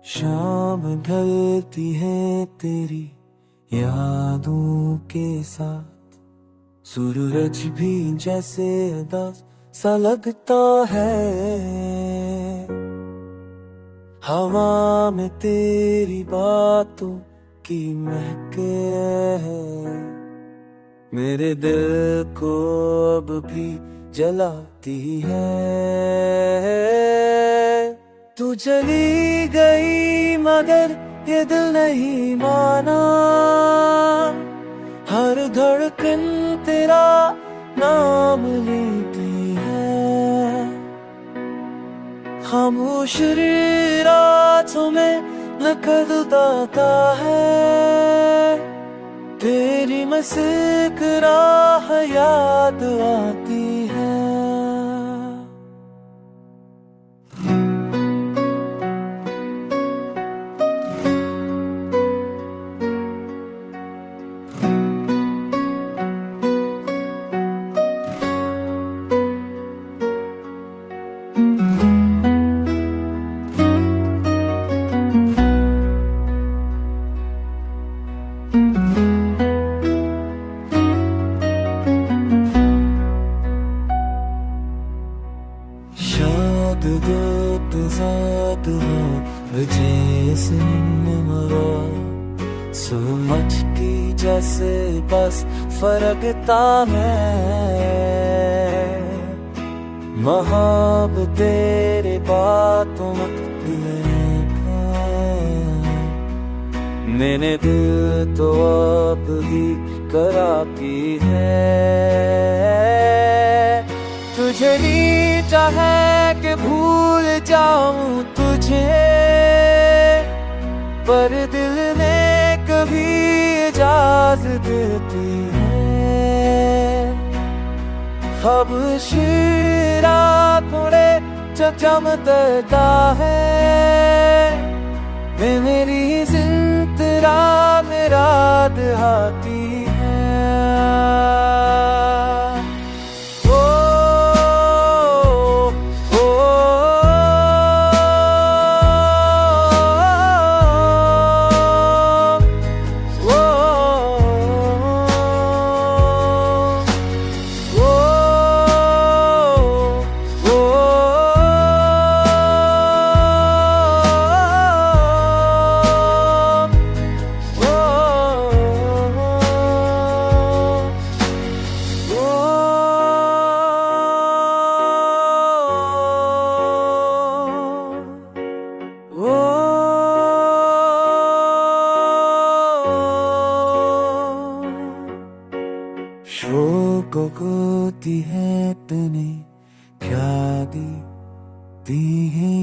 शाम ढलती है तेरी यादों के साथ, सूरज भी जैसे उदास सा लगता है। हवा में तेरी बातों की महके है, मेरे दिल को अब भी जलाती है। तू चली गई मगर ये दिल नहीं माना, हर धड़कन तेरा नाम लेती है। खामोश रातों में नकलता है, तेरी मुस्कुराहट याद आती है। Şadıdı zadı जैसे मरा समझ की जैसे बस फरकता है। महाब तेरे बातों मैंने दिल तो अब ही कराती है। तुझे नहीं चाहे कि भूल जाऊं तुझे, पर दिल ने कभी इजाजत देती है। अब शीरा थोड़े चमकता है, मेरी जिंदरा मेरा देहाती है। शोकों को दी है तूने क्या दी है